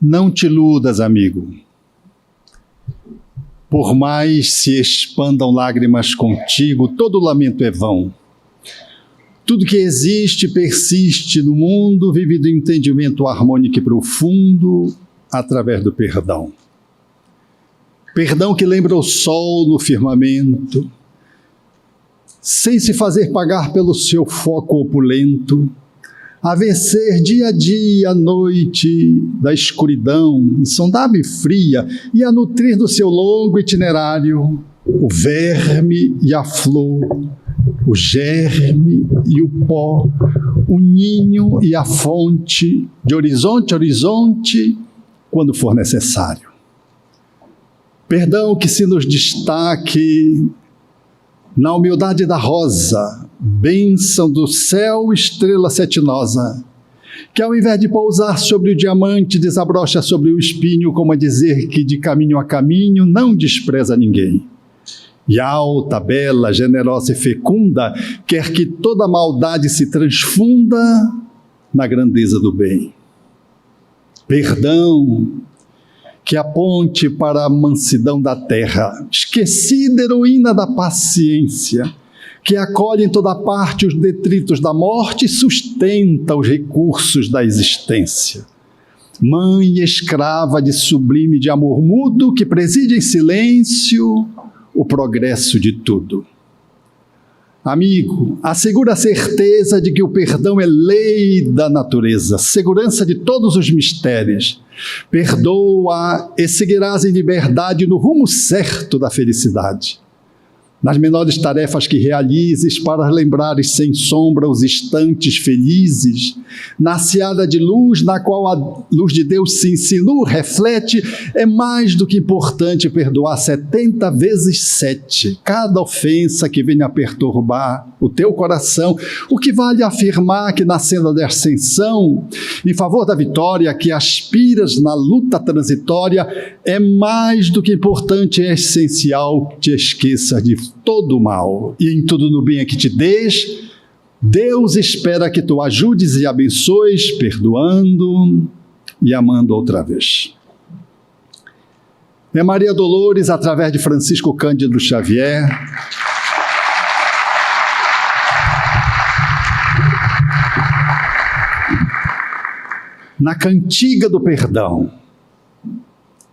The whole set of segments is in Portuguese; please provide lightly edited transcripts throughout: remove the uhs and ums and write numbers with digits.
Não te iludas, amigo. Por mais se expandam lágrimas contigo, todo lamento é vão. Tudo que existe e persiste no mundo vive do entendimento harmônico e profundo através do perdão. Perdão que lembra o sol no firmamento, sem se fazer pagar pelo seu foco opulento, a vencer dia a dia a noite da escuridão, insondável e fria, e a nutrir do seu longo itinerário o verme e a flor, o germe e o pó, o ninho e a fonte, de horizonte a horizonte, quando for necessário. Perdão que se nos destaque na humildade da rosa, bênção do céu, estrela cetinosa, que ao invés de pousar sobre o diamante, desabrocha sobre o espinho, como a dizer que de caminho a caminho não despreza ninguém. E alta, bela, generosa e fecunda, quer que toda maldade se transfunda na grandeza do bem. Perdão que aponte para a mansidão da terra, esquecida heroína da paciência, que acolhe em toda parte os detritos da morte e sustenta os recursos da existência. Mãe e escrava de sublime de amor mudo, que preside em silêncio o progresso de tudo. Amigo, assegura a certeza de que o perdão é lei da natureza, segurança de todos os mistérios. Perdoa e seguirás em liberdade no rumo certo da felicidade. Nas menores tarefas que realizes, para lembrares sem sombra os instantes felizes, na seara de luz na qual a luz de Deus se insinua, reflete, é mais do que importante perdoar 70 vezes 7, cada ofensa que venha a perturbar o teu coração, o que vale afirmar que na cena da ascensão, em favor da vitória que aspiras na luta transitória, é mais do que importante, é essencial que te esqueças de todo o mal, e em tudo no bem é que te des, Deus espera que tu ajudes e abençoes, perdoando e amando outra vez. É Maria Dolores, através de Francisco Cândido Xavier, na cantiga do perdão,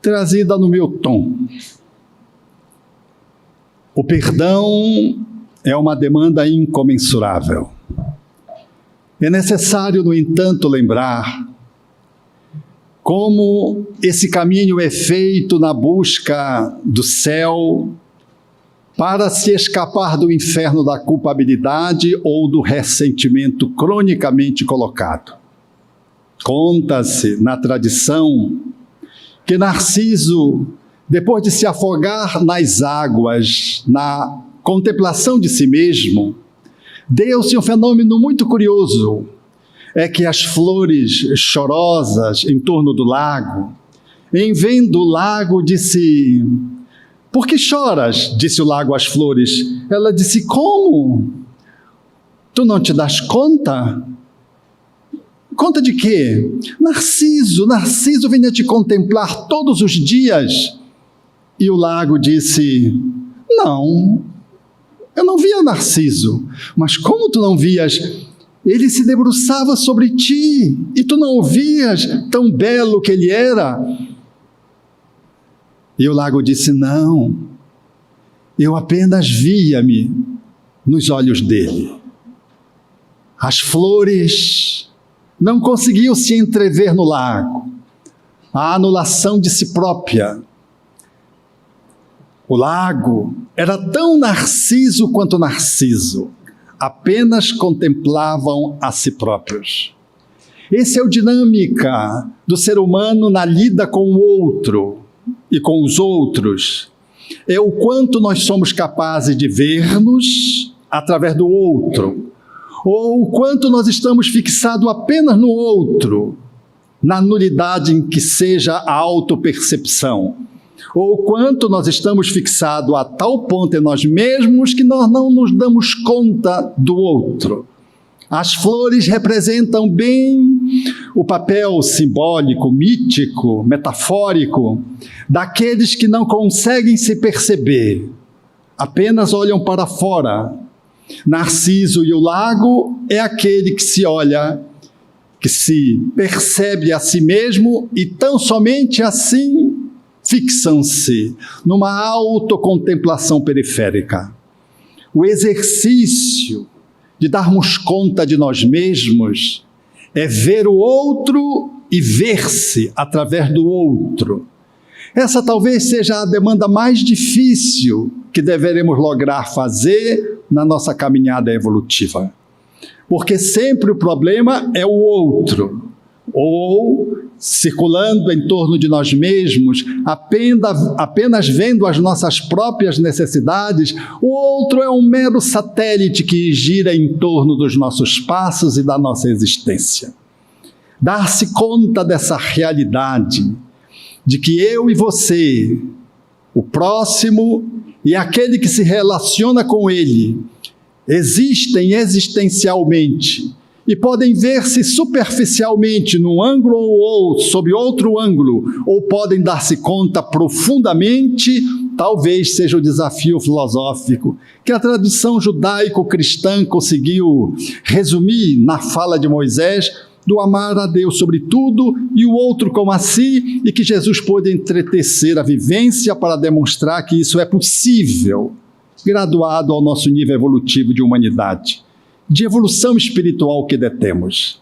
trazida no meu tom. O perdão é uma demanda incomensurável. É necessário, no entanto, lembrar como esse caminho é feito na busca do céu para se escapar do inferno da culpabilidade ou do ressentimento cronicamente colocado. Conta-se na tradição que Narciso, depois de se afogar nas águas, na contemplação de si mesmo, deu-se um fenômeno muito curioso. É que as flores chorosas em torno do lago, em vendo o lago, disse: "Por que choras?" Disse o lago às flores. Ela disse: "Como? Tu não te das conta?" "Conta de quê?" Narciso vinha te contemplar todos os dias." E o lago disse: "Não, eu não via Narciso." "Mas como tu não vias? Ele se debruçava sobre ti, e tu não o vias, tão belo que ele era." E o lago disse: "Não, eu apenas via-me nos olhos dele." As flores não conseguiam se entrever no lago. A anulação de si própria. O lago era tão Narciso quanto Narciso, apenas contemplavam a si próprios. Essa é a dinâmica do ser humano na lida com o outro e com os outros. É o quanto nós somos capazes de ver-nos através do outro, ou o quanto nós estamos fixados apenas no outro, na nulidade em que seja a autopercepção. Ou quanto nós estamos fixados a tal ponto em nós mesmos que nós não nos damos conta do outro. As flores representam bem o papel simbólico, mítico, metafórico daqueles que não conseguem se perceber, apenas olham para fora. Narciso e o lago é aquele que se olha, que se percebe a si mesmo e tão somente assim fixam-se numa autocontemplação periférica. O exercício de darmos conta de nós mesmos é ver o outro e ver-se através do outro. Essa talvez seja a demanda mais difícil que deveremos lograr fazer na nossa caminhada evolutiva. Porque sempre o problema é o outro, ou circulando em torno de nós mesmos, apenas vendo as nossas próprias necessidades, o outro é um mero satélite que gira em torno dos nossos passos e da nossa existência. Dar-se conta dessa realidade, de que eu e você, o próximo e aquele que se relaciona com ele, existem existencialmente e podem ver-se superficialmente num ângulo ou sob outro ângulo, ou podem dar-se conta profundamente, talvez seja o desafio filosófico que a tradição judaico-cristã conseguiu resumir na fala de Moisés, do amar a Deus sobre tudo e o outro como a si, e que Jesus pôde entretecer a vivência para demonstrar que isso é possível, graduado ao nosso nível evolutivo de humanidade, de evolução espiritual que detemos.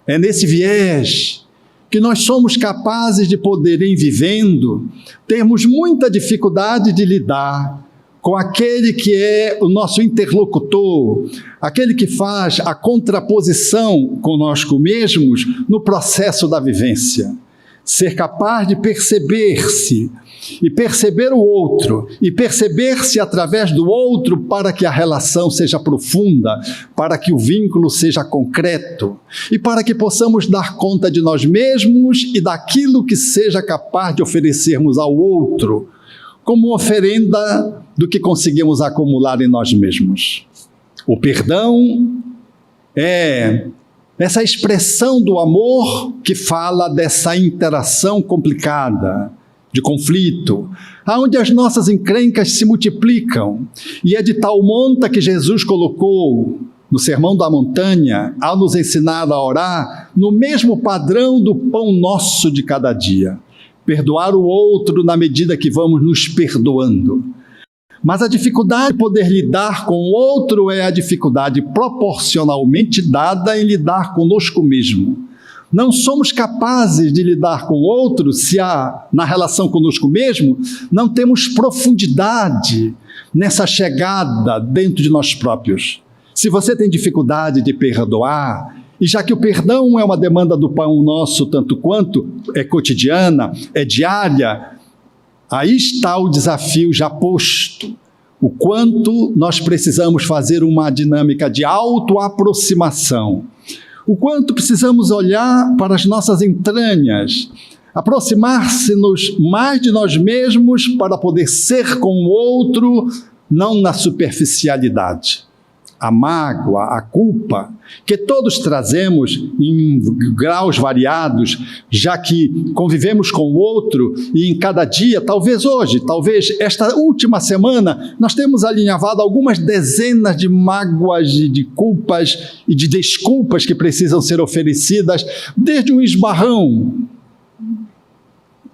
É nesse viés que nós somos capazes de poder, em vivendo, termos muita dificuldade de lidar com aquele que é o nosso interlocutor, aquele que faz a contraposição conosco mesmos no processo da vivência. Ser capaz de perceber-se e perceber o outro, e perceber-se através do outro para que a relação seja profunda, para que o vínculo seja concreto, e para que possamos dar conta de nós mesmos e daquilo que seja capaz de oferecermos ao outro, como oferenda do que conseguimos acumular em nós mesmos. O perdão é essa expressão do amor que fala dessa interação complicada, de conflito, onde as nossas encrencas se multiplicam, e é de tal monta que Jesus colocou no Sermão da Montanha, ao nos ensinar a orar, no mesmo padrão do pão nosso de cada dia. Perdoar o outro na medida que vamos nos perdoando. Mas a dificuldade de poder lidar com o outro é a dificuldade proporcionalmente dada em lidar conosco mesmo. Não somos capazes de lidar com o outro se na relação conosco mesmo, não temos profundidade nessa chegada dentro de nós próprios. Se você tem dificuldade de perdoar, e já que o perdão é uma demanda do pão nosso tanto quanto é cotidiana, é diária, aí está o desafio já posto. O quanto nós precisamos fazer uma dinâmica de autoaproximação. O quanto precisamos olhar para as nossas entranhas, aproximar-se-nos mais de nós mesmos para poder ser com o outro, não na superficialidade. A mágoa, a culpa, que todos trazemos em graus variados, já que convivemos com o outro e em cada dia, talvez hoje, talvez esta última semana, nós temos alinhavado algumas dezenas de mágoas, de culpas e de desculpas que precisam ser oferecidas, desde um esbarrão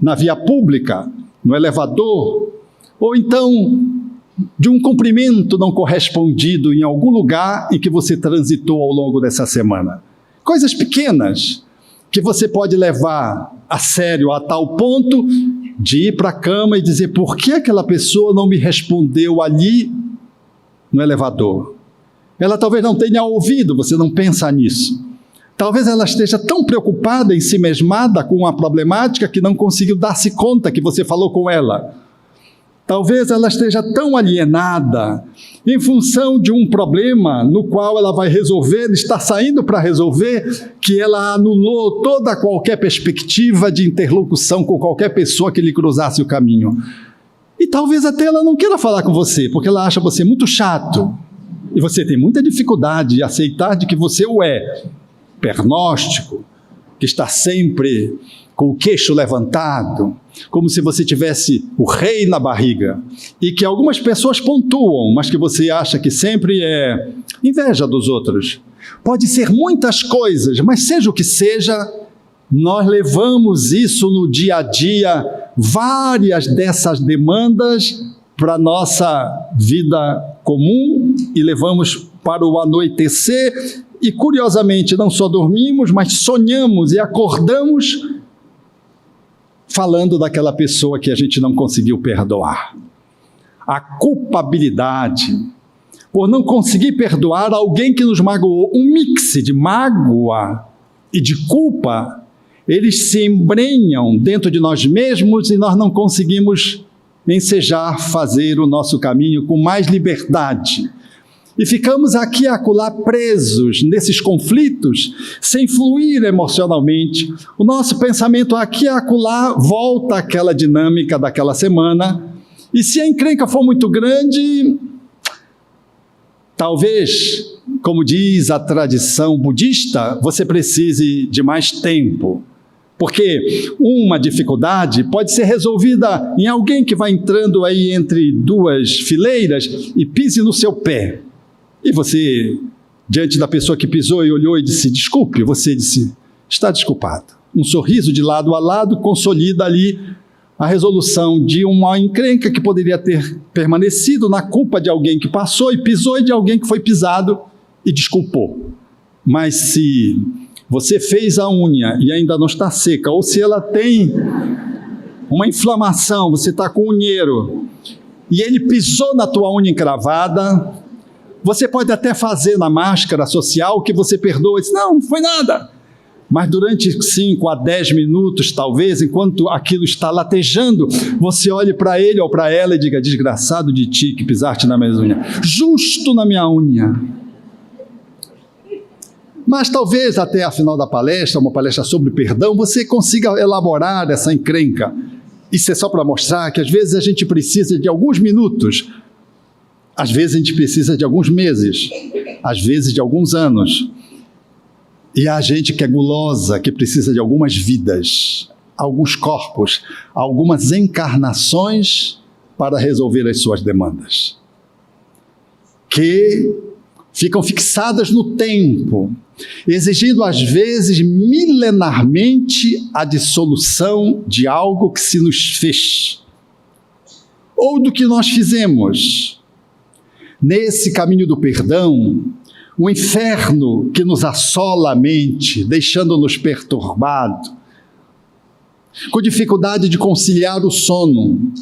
na via pública, no elevador, ou então de um cumprimento não correspondido em algum lugar em que você transitou ao longo dessa semana. Coisas pequenas que você pode levar a sério a tal ponto de ir para a cama e dizer: por que aquela pessoa não me respondeu ali no elevador? Ela talvez não tenha ouvido, você não pensa nisso. Talvez ela esteja tão preocupada em si mesmada com uma problemática que não conseguiu dar-se conta que você falou com ela. Talvez ela esteja tão alienada em função de um problema no qual ela vai resolver, está saindo para resolver, que ela anulou toda qualquer perspectiva de interlocução com qualquer pessoa que lhe cruzasse o caminho. E talvez até ela não queira falar com você, porque ela acha você muito chato. E você tem muita dificuldade de aceitar de que você o é. Pernóstico, que está sempre com o queixo levantado, como se você tivesse o rei na barriga, e que algumas pessoas pontuam, mas que você acha que sempre é inveja dos outros. Pode ser muitas coisas, mas seja o que seja, nós levamos isso no dia a dia, várias dessas demandas para a nossa vida comum, e levamos para o anoitecer, e curiosamente não só dormimos, mas sonhamos e acordamos falando daquela pessoa que a gente não conseguiu perdoar. A culpabilidade por não conseguir perdoar alguém que nos magoou, um mix de mágoa e de culpa, eles se embrenham dentro de nós mesmos e nós não conseguimos ensejar fazer o nosso caminho com mais liberdade. E ficamos aqui e acolá presos nesses conflitos, sem fluir emocionalmente. O nosso pensamento aqui e acolá volta àquela dinâmica daquela semana, e se a encrenca for muito grande, talvez, como diz a tradição budista, você precise de mais tempo. Porque uma dificuldade pode ser resolvida em alguém que vai entrando aí entre duas fileiras e pise no seu pé. E você, diante da pessoa que pisou e olhou e disse, desculpe, você disse, está desculpado. Um sorriso de lado a lado consolida ali a resolução de uma encrenca que poderia ter permanecido na culpa de alguém que passou e pisou e de alguém que foi pisado e desculpou. Mas se você fez a unha e ainda não está seca, ou se ela tem uma inflamação, você está com unheiro, e ele pisou na tua unha encravada, você pode até fazer na máscara social que você perdoa, diz, não foi nada. Mas durante 5 a 10 minutos, talvez, enquanto aquilo está latejando, você olhe para ele ou para ela e diga, desgraçado de ti que pisaste na minha unha, justo na minha unha. Mas talvez até a final da palestra, uma palestra sobre perdão, você consiga elaborar essa encrenca. Isso é só para mostrar que às vezes a gente precisa de alguns minutos, às vezes a gente precisa de alguns meses, às vezes de alguns anos. E há gente que é gulosa, que precisa de algumas vidas, alguns corpos, algumas encarnações para resolver as suas demandas. Que ficam fixadas no tempo, exigindo às vezes milenarmente a dissolução de algo que se nos fez, ou do que nós fizemos. Nesse caminho do perdão, o inferno que nos assola a mente, deixando-nos perturbados, com dificuldade de conciliar o sono,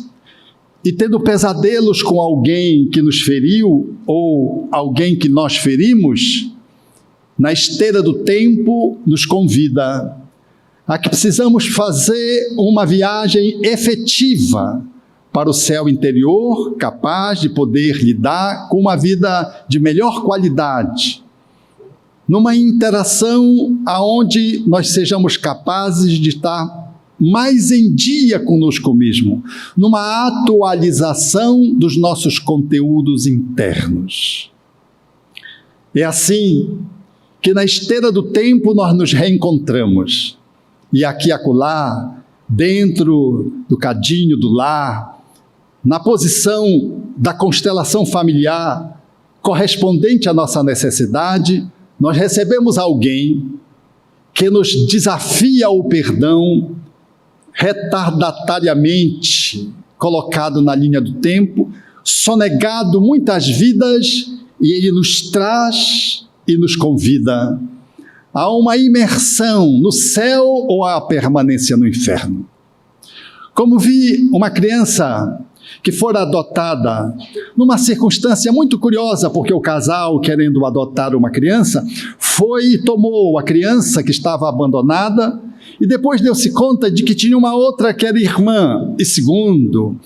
e tendo pesadelos com alguém que nos feriu, ou alguém que nós ferimos, na esteira do tempo nos convida a que precisamos fazer uma viagem efetiva para o céu interior, capaz de poder lidar com uma vida de melhor qualidade, numa interação aonde nós sejamos capazes de estar mais em dia conosco mesmo, numa atualização dos nossos conteúdos internos. É assim que na esteira do tempo nós nos reencontramos, e aqui e acolá, dentro do cadinho do lar, na posição da constelação familiar correspondente à nossa necessidade, nós recebemos alguém que nos desafia ao perdão retardatariamente colocado na linha do tempo, sonegado muitas vidas, e ele nos traz e nos convida a uma imersão no céu ou à permanência no inferno. Como vi uma criança que fora adotada numa circunstância muito curiosa, porque o casal, querendo adotar uma criança, foi e tomou a criança que estava abandonada, e depois deu-se conta de que tinha uma outra que era irmã. E segundo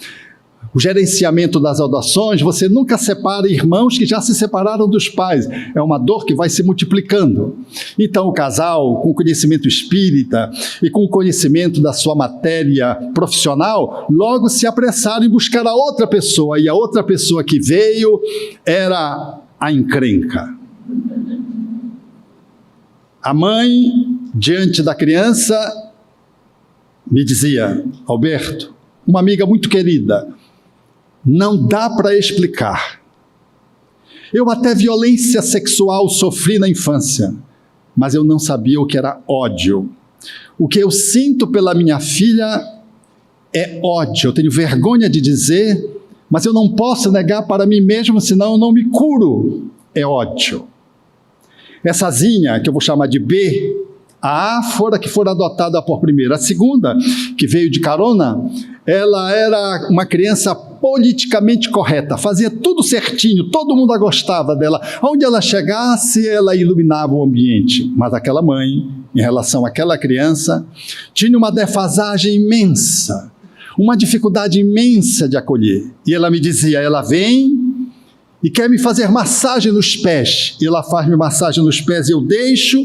o gerenciamento das adoções, você nunca separa irmãos que já se separaram dos pais. É uma dor que vai se multiplicando. Então o casal, com conhecimento espírita e com conhecimento da sua matéria profissional, logo se apressaram em buscar a outra pessoa. E a outra pessoa que veio era a encrenca. A mãe Diante da criança, me dizia: Alberto, uma amiga muito querida, não dá para explicar. Eu até violência sexual sofri na infância, mas eu não sabia o que era ódio. O que eu sinto pela minha filha é ódio. Eu tenho vergonha de dizer, mas eu não posso negar para mim mesmo, senão eu não me curo. É ódio. Essa Zinha, que eu vou chamar de B, a A fora que for adotada por primeiro. A segunda, que veio de carona, ela era uma criança politicamente correta, fazia tudo certinho, todo mundo a gostava dela. Onde ela chegasse, ela iluminava o ambiente. Mas aquela mãe, em relação àquela criança, tinha uma defasagem imensa, uma dificuldade imensa de acolher. E ela me dizia: ela vem e quer me fazer massagem nos pés. E ela faz-me massagem nos pés e eu deixo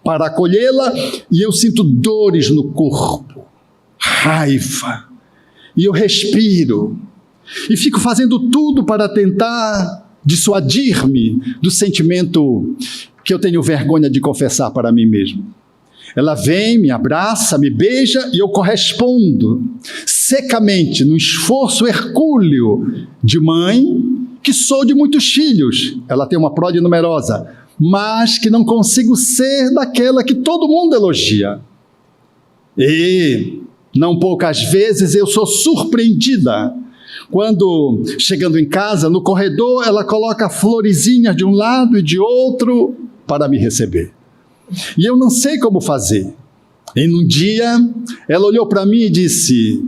para acolhê-la, e eu sinto dores no corpo, raiva, e eu respiro, e fico fazendo tudo para tentar dissuadir-me do sentimento que eu tenho vergonha de confessar para mim mesmo. Ela vem, me abraça, me beija, e eu correspondo secamente, num esforço hercúleo de mãe, que sou de muitos filhos. Ela tem uma prole numerosa, mas que não consigo ser daquela que todo mundo elogia. E, não poucas vezes, eu sou surpreendida quando, chegando em casa, no corredor, ela coloca florezinhas de um lado e de outro para me receber. E eu não sei como fazer. E num dia, ela olhou para mim e disse: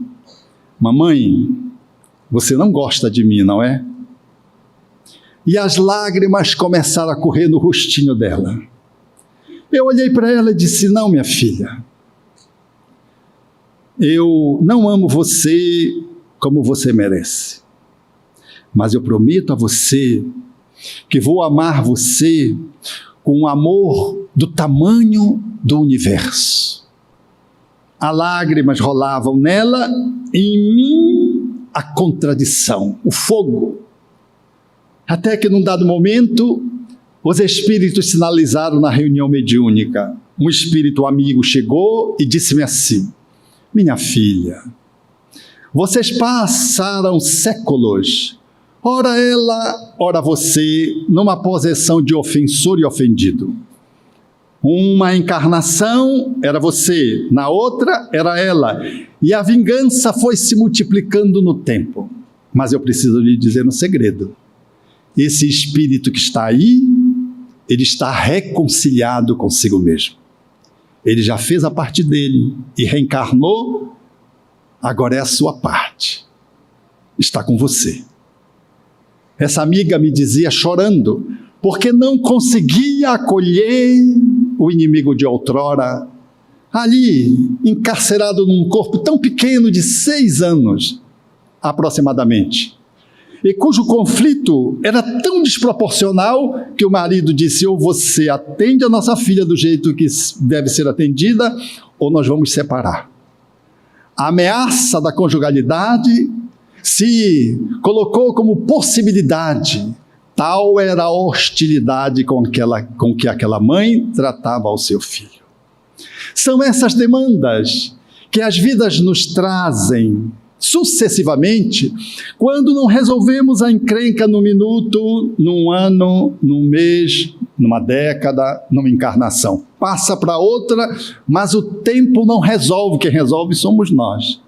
mamãe, você não gosta de mim, não é? E as lágrimas começaram a correr no rostinho dela. Eu olhei para ela e disse: não, minha filha, eu não amo você como você merece, mas eu prometo a você que vou amar você com um amor do tamanho do universo. As lágrimas rolavam nela e em mim a contradição, o fogo. Até que num dado momento, os espíritos sinalizaram na reunião mediúnica. Um espírito amigo chegou e disse-me assim: minha filha, vocês passaram séculos, ora ela, ora você, numa posição de ofensor e ofendido. Uma encarnação era você, na outra era ela, e a vingança foi se multiplicando no tempo. Mas eu preciso lhe dizer um segredo. Esse espírito que está aí, ele está reconciliado consigo mesmo. Ele já fez a parte dele e reencarnou, agora é a sua parte. Está com você. Essa amiga me dizia chorando, porque não conseguia acolher o inimigo de outrora, ali, encarcerado num corpo tão pequeno de 6 anos, aproximadamente. E cujo conflito era tão desproporcional que o marido disse: ou você atende a nossa filha do jeito que deve ser atendida, ou nós vamos separar. A ameaça da conjugalidade se colocou como possibilidade. Tal era a hostilidade com que aquela mãe tratava ao seu filho. São essas demandas que as vidas nos trazem sucessivamente, quando não resolvemos a encrenca num minuto, num ano, num mês, numa década, numa encarnação. Passa para outra, mas o tempo não resolve, quem resolve somos nós.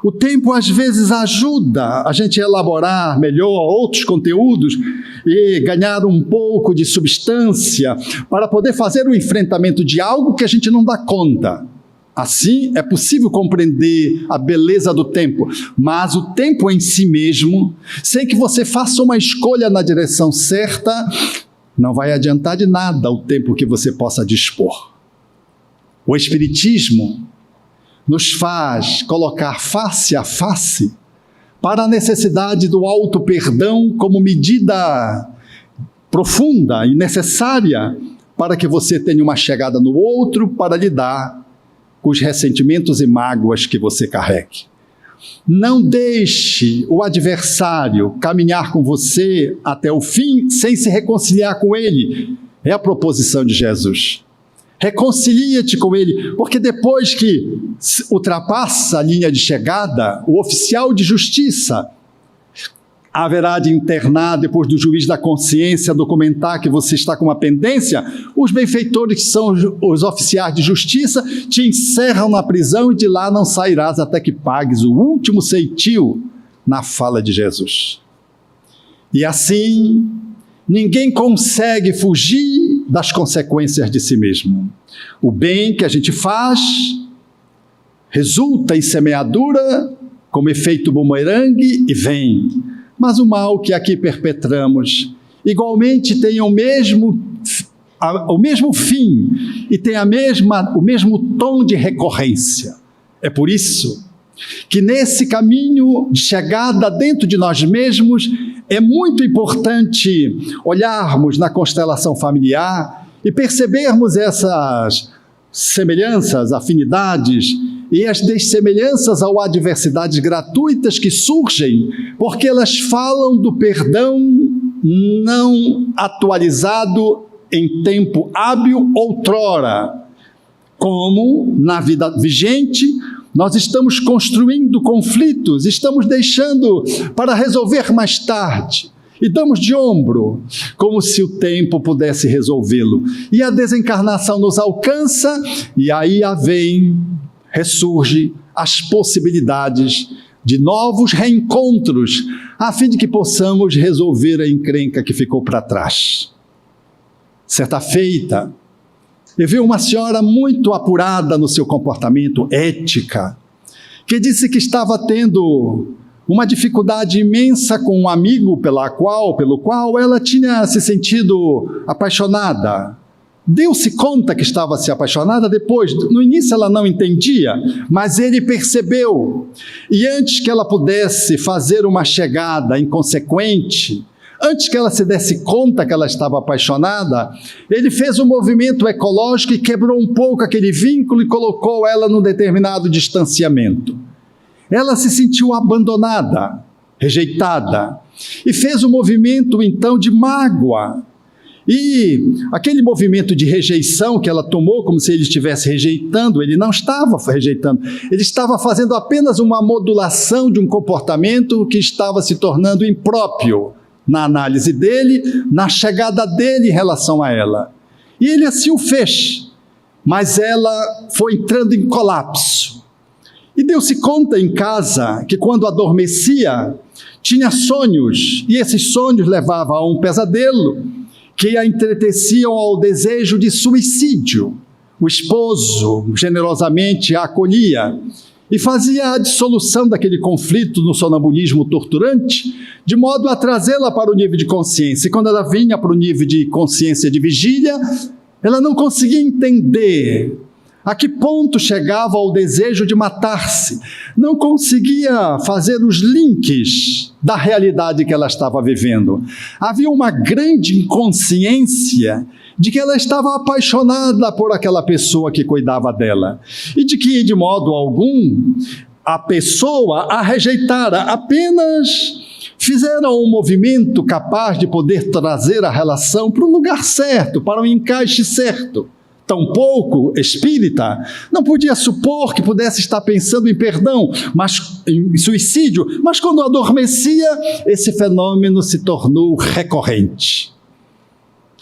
O tempo às vezes ajuda a gente a elaborar melhor outros conteúdos e ganhar um pouco de substância para poder fazer o enfrentamento de algo que a gente não dá conta. Assim, é possível compreender a beleza do tempo, mas o tempo em si mesmo, sem que você faça uma escolha na direção certa, não vai adiantar de nada o tempo que você possa dispor. O Espiritismo nos faz colocar face a face para a necessidade do auto-perdão como medida profunda e necessária para que você tenha uma chegada no outro para lidar com os ressentimentos e mágoas que você carregue. Não deixe o adversário caminhar com você até o fim sem se reconciliar com ele. É a proposição de Jesus. reconcilia-te com ele, porque depois que ultrapassa a linha de chegada, o oficial de justiça haverá de internar, depois do juiz da consciência documentar que você está com uma pendência, os benfeitores, que são os oficiais de justiça, te encerram na prisão e de lá não sairás até que pagues o último ceitil, na fala de Jesus. E assim, ninguém consegue fugir das consequências de si mesmo. O bem que a gente faz resulta em semeadura, como efeito bumerangue, e vem. Mas o mal que aqui perpetramos, igualmente tem o mesmo fim e tem o mesmo tom de recorrência. É por isso que nesse caminho de chegada dentro de nós mesmos, é muito importante olharmos na constelação familiar e percebermos essas semelhanças, afinidades e as dessemelhanças ou adversidades gratuitas que surgem, porque elas falam do perdão não atualizado em tempo hábil outrora. Como na vida vigente, nós estamos construindo conflitos, estamos deixando para resolver mais tarde. E damos de ombro, como se o tempo pudesse resolvê-lo. E a desencarnação nos alcança, e aí ressurge as possibilidades de novos reencontros, a fim de que possamos resolver a encrenca que ficou para trás. Certa feita, eu vi uma senhora muito apurada no seu comportamento, ética, que disse que estava tendo uma dificuldade imensa com um amigo pelo qual ela tinha se sentido apaixonada. Deu-se conta que estava se apaixonada depois. No início ela não entendia, mas ele percebeu. E antes que ela pudesse fazer uma chegada inconsequente, antes que ela se desse conta que ela estava apaixonada, ele fez um movimento ecológico e quebrou um pouco aquele vínculo e colocou ela num determinado distanciamento. Ela se sentiu abandonada, rejeitada, e fez um movimento então de mágoa. E aquele movimento de rejeição que ela tomou, como se ele estivesse rejeitando, ele não estava rejeitando, ele estava fazendo apenas uma modulação de um comportamento que estava se tornando impróprio na análise dele, na chegada dele em relação a ela. E ele assim o fez, mas ela foi entrando em colapso. E deu-se conta em casa que quando adormecia, tinha sonhos, e esses sonhos levavam a um pesadelo, que a entreteciam ao desejo de suicídio. O esposo generosamente a acolhia e fazia a dissolução daquele conflito no sonambulismo torturante, de modo a trazê-la para o nível de consciência. E quando ela vinha para o nível de consciência de vigília, ela não conseguia entender a que ponto chegava ao desejo de matar-se. Não conseguia fazer os links da realidade que ela estava vivendo. Havia uma grande inconsciência de que ela estava apaixonada por aquela pessoa que cuidava dela. E de que, de modo algum, a pessoa a rejeitara, apenas fizeram um movimento capaz de poder trazer a relação para o lugar certo, para o encaixe certo. Tampouco espírita não podia supor que pudesse estar pensando em perdão, mas em suicídio, mas quando adormecia, esse fenômeno se tornou recorrente.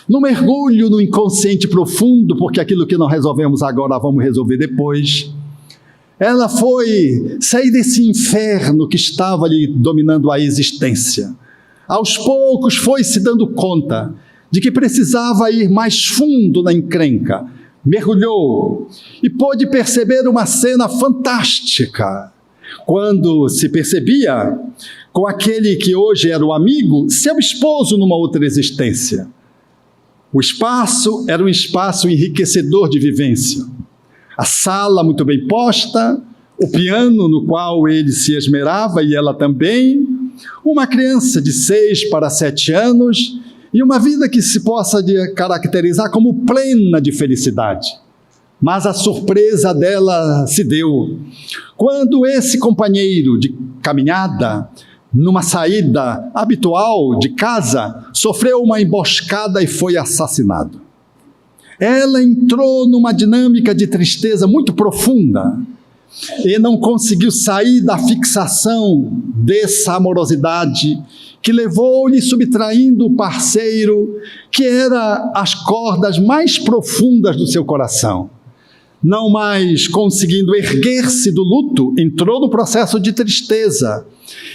No mergulho no inconsciente profundo, porque aquilo que não resolvemos agora vamos resolver depois, ela foi sair desse inferno que estava lhe dominando a existência. Aos poucos foi se dando conta de que precisava ir mais fundo na encrenca. Mergulhou e pôde perceber uma cena fantástica, quando se percebia com aquele que hoje era o amigo, seu esposo numa outra existência. O espaço era um espaço enriquecedor de vivência. A sala muito bem posta, o piano no qual ele se esmerava e ela também, uma criança de 6 para 7 anos, e uma vida que se possa caracterizar como plena de felicidade. Mas a surpresa dela se deu quando esse companheiro de caminhada, numa saída habitual de casa, sofreu uma emboscada e foi assassinado. Ela entrou numa dinâmica de tristeza muito profunda e não conseguiu sair da fixação dessa amorosidade que levou-lhe subtraindo o parceiro, que era as cordas mais profundas do seu coração. Não mais conseguindo erguer-se do luto, entrou no processo de tristeza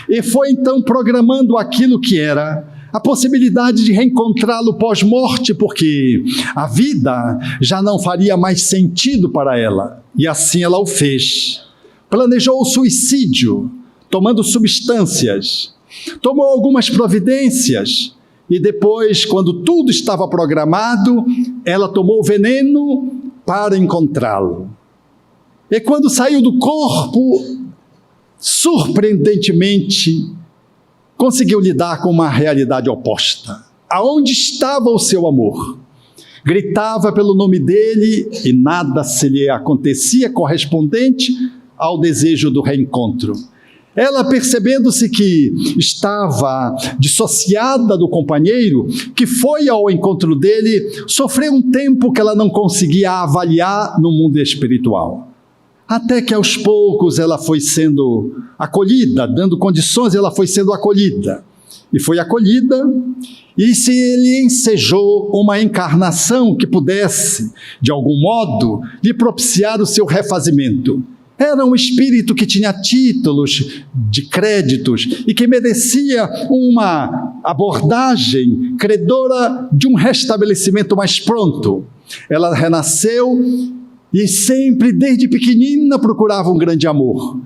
e foi então programando aquilo que era a possibilidade de reencontrá-lo pós-morte, porque a vida já não faria mais sentido para ela. E assim ela o fez. Planejou o suicídio, tomando substâncias, tomou algumas providências e depois, quando tudo estava programado, ela tomou veneno para encontrá-lo. E quando saiu do corpo, surpreendentemente, conseguiu lidar com uma realidade oposta. Aonde estava o seu amor? Gritava pelo nome dele e nada se lhe acontecia correspondente ao desejo do reencontro. Ela, percebendo-se que estava dissociada do companheiro, que foi ao encontro dele, sofreu um tempo que ela não conseguia avaliar no mundo espiritual. Até que aos poucos ela foi sendo acolhida, dando condições, ela foi sendo acolhida. E foi acolhida, e se ele ensejou uma encarnação que pudesse, de algum modo, lhe propiciar o seu refazimento. Era um espírito que tinha títulos de créditos e que merecia uma abordagem credora de um restabelecimento mais pronto. Ela renasceu e sempre, desde pequenina, procurava um grande amor.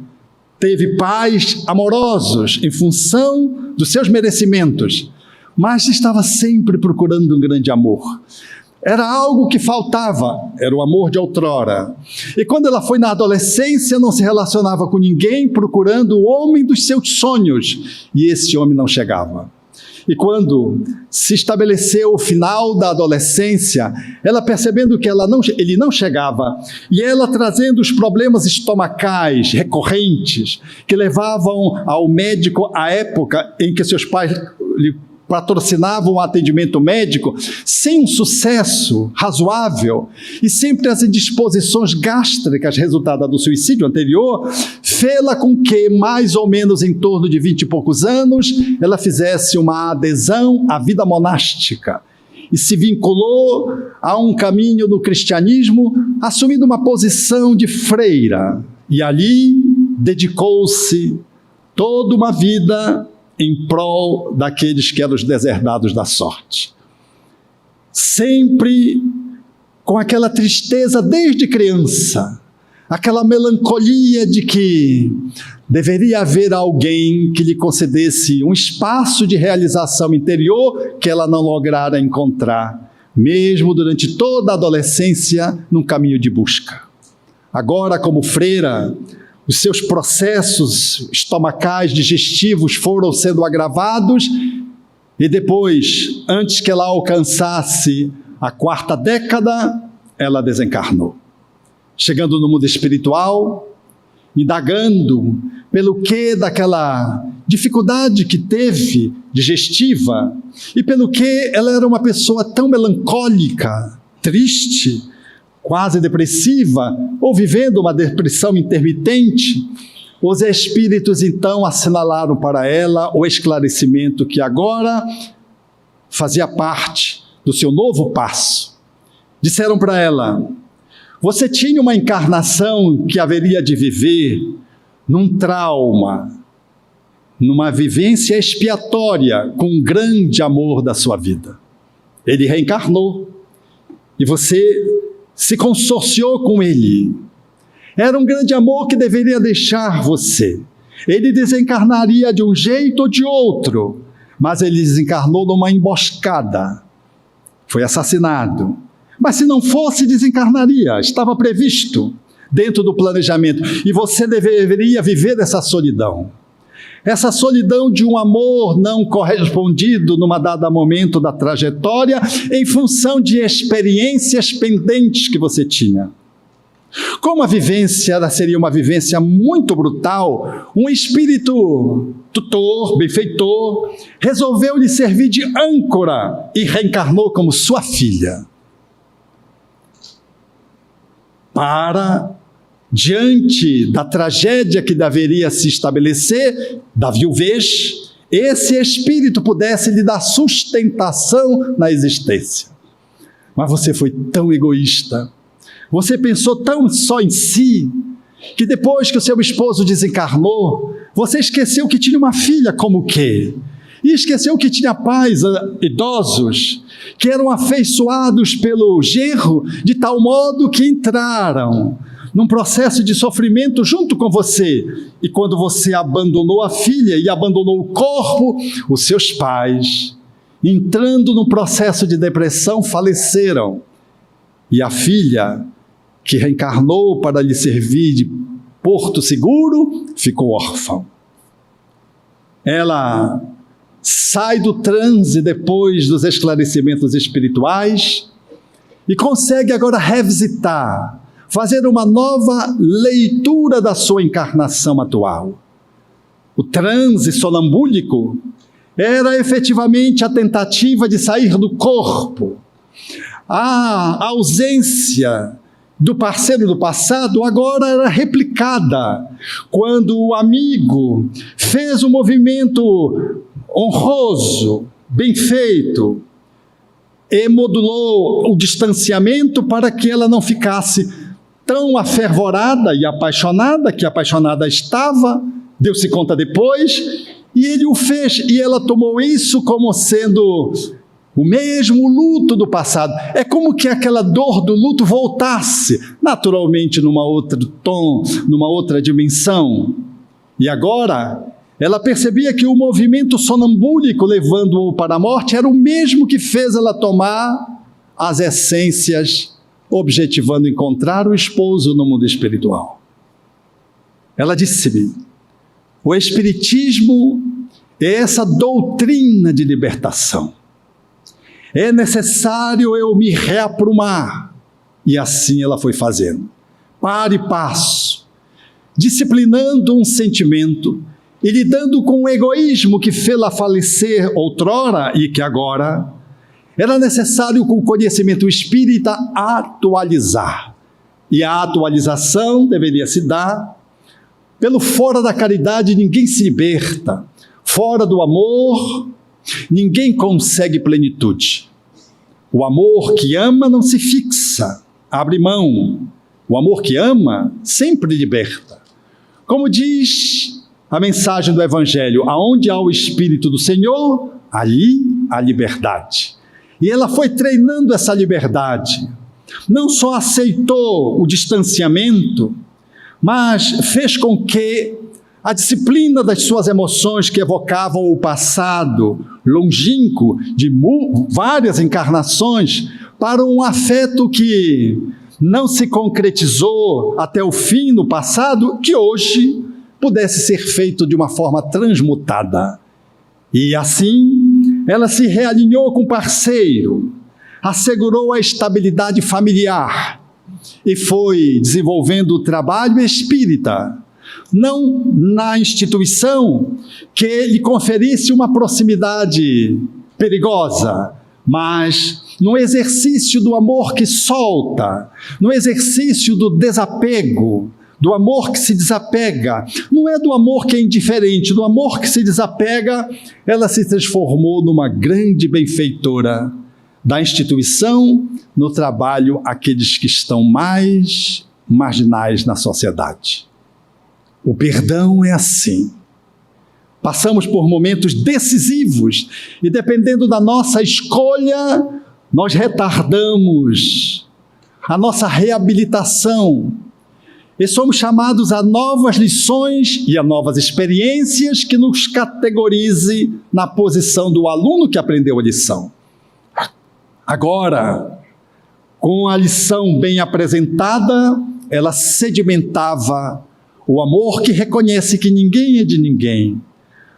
Teve pais amorosos em função dos seus merecimentos, mas estava sempre procurando um grande amor. Era algo que faltava, era o amor de outrora. E quando ela foi na adolescência, não se relacionava com ninguém, procurando o homem dos seus sonhos, e esse homem não chegava. E quando se estabeleceu o final da adolescência, ela percebendo que ele não chegava, e ela trazendo os problemas estomacais recorrentes, que levavam ao médico à época em que seus pais lhe patrocinavam o atendimento médico, sem um sucesso razoável, e sempre as indisposições gástricas resultada do suicídio anterior, fê-la com que, mais ou menos em torno de 20 e poucos anos, ela fizesse uma adesão à vida monástica, e se vinculou a um caminho do cristianismo, assumindo uma posição de freira, e ali dedicou-se toda uma vida em prol daqueles que eram os deserdados da sorte. Sempre com aquela tristeza desde criança, aquela melancolia de que deveria haver alguém que lhe concedesse um espaço de realização interior que ela não lograra encontrar, mesmo durante toda a adolescência, num caminho de busca. Agora, como freira, os seus processos estomacais, digestivos foram sendo agravados e depois, antes que ela alcançasse a 4ª década, ela desencarnou. Chegando no mundo espiritual, indagando pelo que daquela dificuldade que teve digestiva e pelo que ela era uma pessoa tão melancólica, triste, quase depressiva, ou vivendo uma depressão intermitente, os espíritos então assinalaram para ela o esclarecimento que agora fazia parte do seu novo passo. Disseram para ela: você tinha uma encarnação que haveria de viver num trauma, numa vivência expiatória com um grande amor da sua vida. Ele reencarnou e você se consorciou com ele. Era um grande amor que deveria deixar você. Ele desencarnaria de um jeito ou de outro, mas ele desencarnou numa emboscada. Foi assassinado. Mas se não fosse, desencarnaria. Estava previsto dentro do planejamento. E você deveria viver essa solidão. Essa solidão de um amor não correspondido numa dada momento da trajetória, em função de experiências pendentes que você tinha. Como a vivência ela seria uma vivência muito brutal, um espírito tutor, benfeitor, resolveu lhe servir de âncora e reencarnou como sua filha. para, diante da tragédia que deveria se estabelecer, da viuvez, esse espírito pudesse lhe dar sustentação na existência. Mas você foi tão egoísta, você pensou tão só em si, que depois que o seu esposo desencarnou, você esqueceu que tinha uma filha como que? E esqueceu que tinha pais idosos, que eram afeiçoados pelo genro, de tal modo que entraram num processo de sofrimento junto com você. E quando você abandonou a filha e abandonou o corpo, os seus pais, entrando no processo de depressão, faleceram. E a filha, que reencarnou para lhe servir de porto seguro, ficou órfã. Ela sai do transe depois dos esclarecimentos espirituais e consegue agora revisitar, fazer uma nova leitura da sua encarnação atual. O transe sonambúlico era efetivamente a tentativa de sair do corpo. A ausência do parceiro do passado agora era replicada quando o amigo fez um movimento honroso, bem feito, e modulou o distanciamento para que ela não ficasse tão afervorada e apaixonada, que apaixonada estava, deu-se conta depois, e ele o fez, e ela tomou isso como sendo o mesmo luto do passado. É como que aquela dor do luto voltasse, naturalmente numa outra tom, numa outra dimensão. E agora, ela percebia que o movimento sonambúlico levando-o para a morte era o mesmo que fez ela tomar as essências, objetivando encontrar o esposo no mundo espiritual. Ela disse-me: o Espiritismo é essa doutrina de libertação. É necessário eu me reaprumar. E assim ela foi fazendo, para e passo, disciplinando um sentimento e lidando com o egoísmo que fê-la falecer outrora e que agora era necessário, com o conhecimento espírita, atualizar. E a atualização deveria se dar pelo fora da caridade. Ninguém se liberta. Fora do amor, ninguém consegue plenitude. O amor que ama não se fixa, abre mão. O amor que ama sempre liberta. Como diz a mensagem do Evangelho: aonde há o Espírito do Senhor, ali há liberdade. E ela foi treinando essa liberdade. Não só aceitou o distanciamento, mas fez com que a disciplina das suas emoções, que evocavam o passado longínquo de várias encarnações, para um afeto que não se concretizou até o fim no passado, que hoje pudesse ser feito de uma forma transmutada. E assim, ela se realinhou com o parceiro, assegurou a estabilidade familiar e foi desenvolvendo o trabalho espírita, não na instituição que lhe conferisse uma proximidade perigosa, mas no exercício do amor que solta, no exercício do desapego, do amor que se desapega. Não é do amor que é indiferente, do amor que se desapega. Ela se transformou numa grande benfeitora da instituição, no trabalho àqueles que estão mais marginais na sociedade. O perdão é assim. Passamos por momentos decisivos e, dependendo da nossa escolha, nós retardamos a nossa reabilitação e somos chamados a novas lições e a novas experiências que nos categorize na posição do aluno que aprendeu a lição. Agora, com a lição bem apresentada, ela sedimentava o amor que reconhece que ninguém é de ninguém.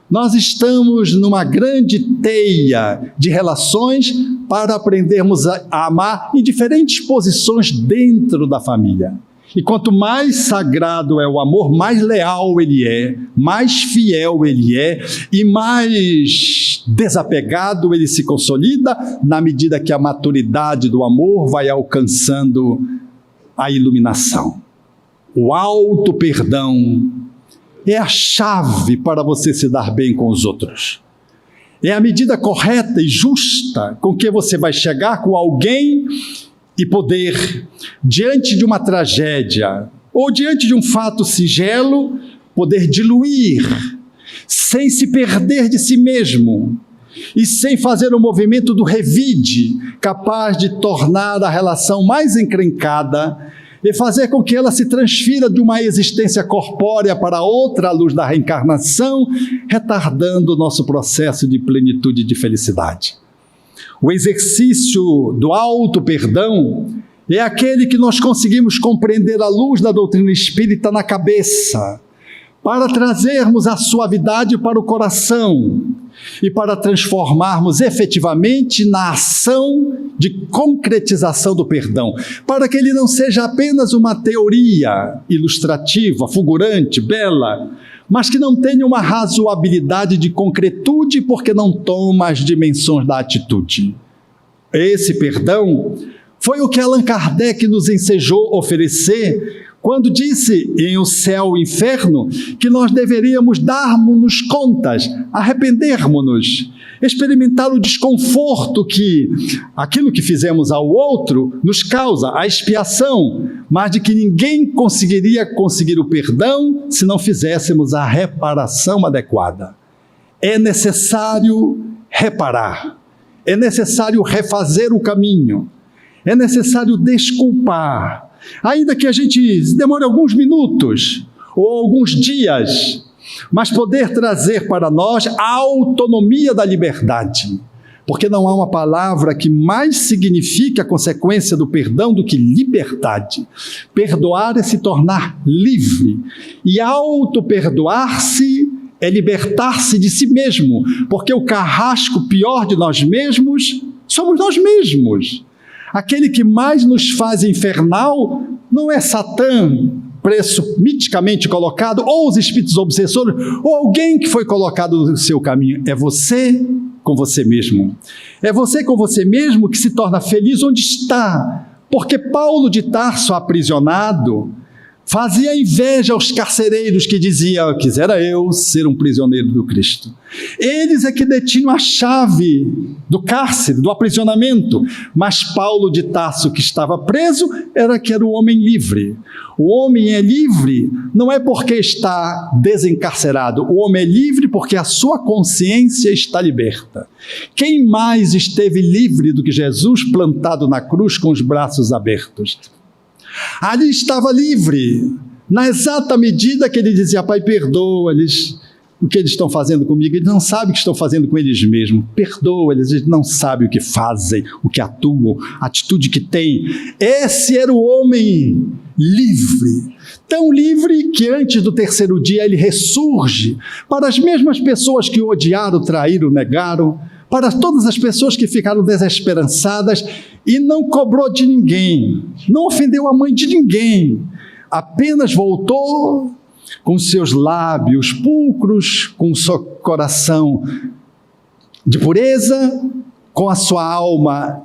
Nós estamos numa grande teia de relações para aprendermos a amar em diferentes posições dentro da família. E quanto mais sagrado é o amor, mais leal ele é, mais fiel ele é e mais desapegado ele se consolida na medida que a maturidade do amor vai alcançando a iluminação. O auto-perdão é a chave para você se dar bem com os outros. É a medida correta e justa com que você vai chegar com alguém e poder, diante de uma tragédia ou diante de um fato singelo, poder diluir, sem se perder de si mesmo e sem fazer o movimento do revide, capaz de tornar a relação mais encrencada e fazer com que ela se transfira de uma existência corpórea para outra à luz da reencarnação, retardando o nosso processo de plenitude e de felicidade. O exercício do auto-perdão é aquele que nós conseguimos compreender à luz da doutrina espírita na cabeça, para trazermos a suavidade para o coração e para transformarmos efetivamente na ação de concretização do perdão, para que ele não seja apenas uma teoria ilustrativa, fulgurante, bela, mas que não tenha uma razoabilidade de concretude porque não toma as dimensões da atitude. Esse perdão foi o que Allan Kardec nos ensejou oferecer quando disse em O Céu e o Inferno que nós deveríamos darmos-nos contas, arrependermos-nos, experimentar o desconforto que aquilo que fizemos ao outro nos causa, a expiação, mas de que ninguém conseguiria conseguir o perdão se não fizéssemos a reparação adequada. É necessário reparar, é necessário refazer o caminho, é necessário desculpar, ainda que a gente demore alguns minutos ou alguns dias, mas poder trazer para nós a autonomia da liberdade, porque não há uma palavra que mais signifique a consequência do perdão do que liberdade. Perdoar é se tornar livre, e auto-perdoar-se é libertar-se de si mesmo, porque o carrasco pior de nós mesmos somos nós mesmos. Aquele que mais nos faz infernal não é Satã, preço miticamente colocado, ou os espíritos obsessores, ou alguém que foi colocado no seu caminho. É você com você mesmo. É você com você mesmo que se torna feliz onde está. Porque Paulo de Tarso, aprisionado, fazia inveja aos carcereiros que diziam: quisera eu ser um prisioneiro do Cristo. Eles é que detinham a chave do cárcere, do aprisionamento, mas Paulo de Tarso, que estava preso, era o homem livre. O homem é livre não é porque está desencarcerado, o homem é livre porque a sua consciência está liberta. Quem mais esteve livre do que Jesus plantado na cruz com os braços abertos? Ali estava livre, na exata medida que ele dizia: Pai, perdoa-lhes o que eles estão fazendo comigo. Eles não sabem o que estão fazendo com eles mesmos. Perdoa-lhes, eles não sabem o que fazem, o que atuam, a atitude que têm. Esse era o homem livre, tão livre que antes do terceiro dia ele ressurge para as mesmas pessoas que o odiaram, traíram, negaram, para todas as pessoas que ficaram desesperançadas, e não cobrou de ninguém, não ofendeu a mãe de ninguém, apenas voltou com seus lábios pulcros, com o seu coração de pureza, com a sua alma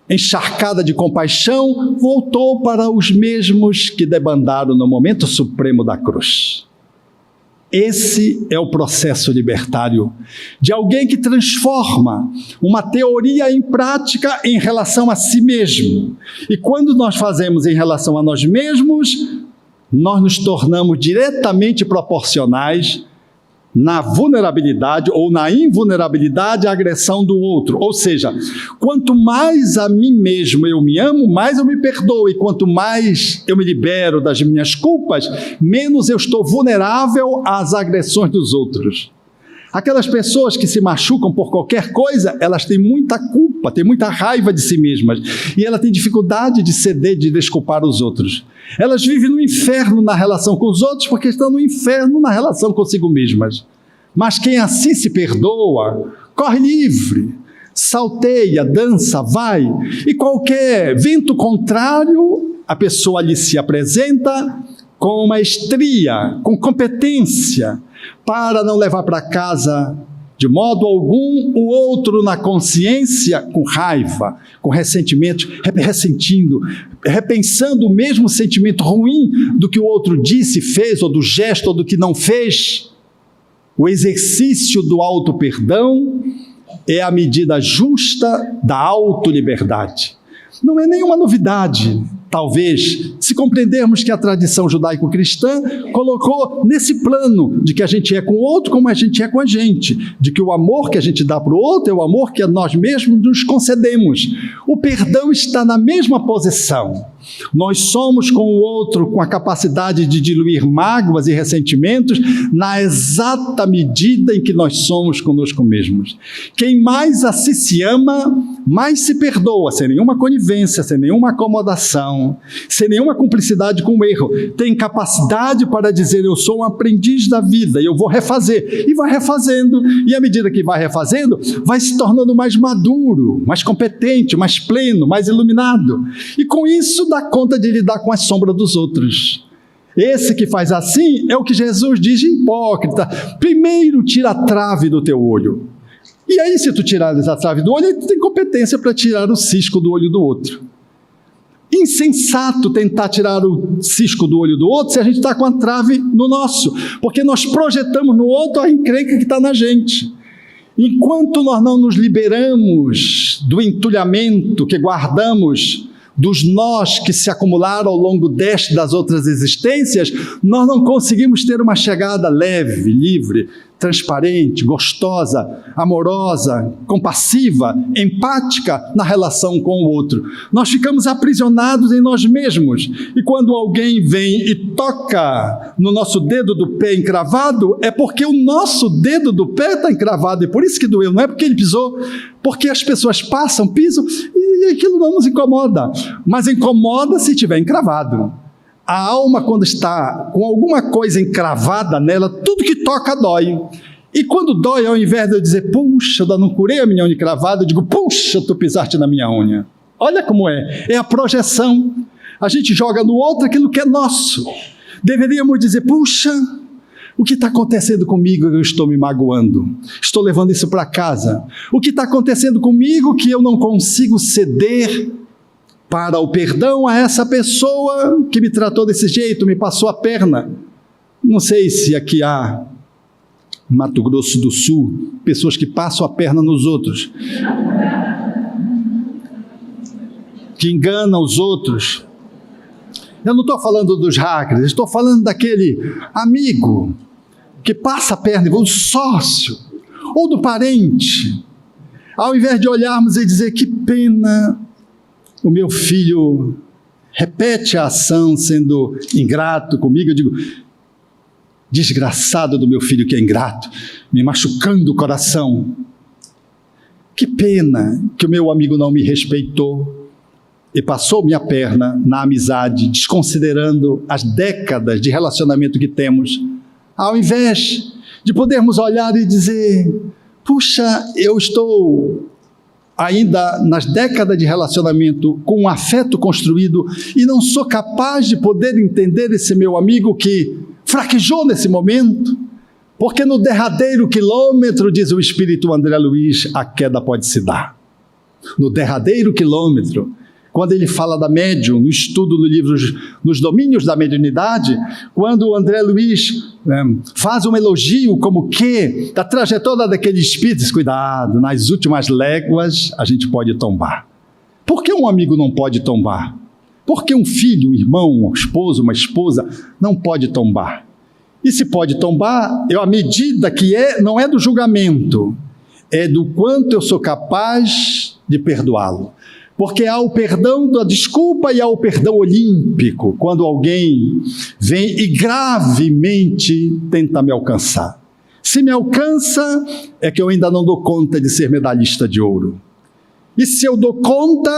encharcada de compaixão, voltou para os mesmos que debandaram no momento supremo da cruz. Esse é o processo libertário de alguém que transforma uma teoria em prática em relação a si mesmo. E quando nós fazemos em relação a nós mesmos, nós nos tornamos diretamente proporcionais na vulnerabilidade ou na invulnerabilidade à agressão do outro. Ou seja, quanto mais a mim mesmo eu me amo, mais eu me perdoo, e quanto mais eu me libero das minhas culpas, menos eu estou vulnerável às agressões dos outros. Aquelas pessoas que se machucam por qualquer coisa, elas têm muita culpa, têm muita raiva de si mesmas, e ela tem dificuldade de ceder, de desculpar os outros. Elas vivem no inferno na relação com os outros, porque estão no inferno na relação consigo mesmas. Mas quem assim se perdoa, corre livre, salteia, dança, vai, e qualquer vento contrário, a pessoa ali se apresenta com maestria, com competência, para não levar para casa de modo algum o outro na consciência com raiva, com ressentimento, ressentindo, repensando o mesmo sentimento ruim do que o outro disse, fez, ou do gesto, ou do que não fez. O exercício do auto-perdão é a medida justa da autoliberdade. Não é nenhuma novidade, talvez, se compreendermos que a tradição judaico-cristã colocou nesse plano de que a gente é com o outro como a gente é com a gente, de que o amor que a gente dá para o outro é o amor que nós mesmos nos concedemos. O perdão está na mesma posição. Nós somos com o outro com a capacidade de diluir mágoas e ressentimentos na exata medida em que nós somos conosco mesmos. Quem mais assim se ama, mais se perdoa, sem nenhuma conivência, sem nenhuma acomodação, sem nenhuma cumplicidade com o erro. Tem capacidade para dizer: eu sou um aprendiz da vida e eu vou refazer. E vai refazendo. E à medida que vai refazendo, vai se tornando mais maduro, mais competente, mais pleno, mais iluminado. E com isso dá conta de lidar com a sombra dos outros. Esse que faz assim é o que Jesus diz de hipócrita. Primeiro tira a trave do teu olho. E aí, se tu tirares a trave do olho, tu tem competência para tirar o cisco do olho do outro. Insensato tentar tirar o cisco do olho do outro se a gente está com a trave no nosso, porque nós projetamos no outro a encrenca que está na gente. Enquanto nós não nos liberamos do entulhamento que guardamos, dos nós que se acumularam ao longo das outras existências, nós não conseguimos ter uma chegada leve, livre, transparente, gostosa, amorosa, compassiva, empática na relação com o outro. Nós ficamos aprisionados em nós mesmos. E quando alguém vem e toca no nosso dedo do pé encravado, é porque o nosso dedo do pé está encravado. E por isso que doeu, não é porque ele pisou. Porque as pessoas passam, pisam, e aquilo não nos incomoda. Mas incomoda se estiver encravado. A alma, quando está com alguma coisa encravada nela, tudo que toca dói. E quando dói, ao invés de eu dizer: puxa, eu não curei a minha unha encravada, eu digo: puxa, tu pisaste na minha unha. Olha como é a projeção. A gente joga no outro aquilo que é nosso. Deveríamos dizer: puxa, o que está acontecendo comigo? Eu estou me magoando, estou levando isso para casa. O que está acontecendo comigo que eu não consigo ceder para o perdão a essa pessoa que me tratou desse jeito, me passou a perna? Não sei se aqui há, Mato Grosso do Sul, pessoas que passam a perna nos outros, que enganam os outros. Eu não estou falando dos hackers, estou falando daquele amigo que passa a perna, do sócio, ou do parente. Ao invés de olharmos e dizer: que pena, o meu filho repete a ação sendo ingrato comigo, eu digo: desgraçado do meu filho que é ingrato, me machucando o coração. Que pena que o meu amigo não me respeitou e passou minha perna na amizade, desconsiderando as décadas de relacionamento que temos. Ao invés de podermos olhar e dizer: puxa, eu estou ainda nas décadas de relacionamento com um afeto construído e não sou capaz de poder entender esse meu amigo que fraquejou nesse momento, porque no derradeiro quilômetro, diz o espírito André Luiz, a queda pode se dar. No derradeiro quilômetro, quando ele fala da médium, no estudo no livro Nos Domínios da Mediunidade, quando o André Luiz faz um elogio como que da trajetória daquele espírito, diz: cuidado, nas últimas léguas a gente pode tombar. Por que um amigo não pode tombar? Por que um filho, um irmão, um esposo, uma esposa não pode tombar? E se pode tombar, a medida que não é do julgamento, é do quanto eu sou capaz de perdoá-lo. Porque há o perdão da desculpa e há o perdão olímpico, quando alguém vem e gravemente tenta me alcançar. Se me alcança, é que eu ainda não dou conta de ser medalhista de ouro. E se eu dou conta,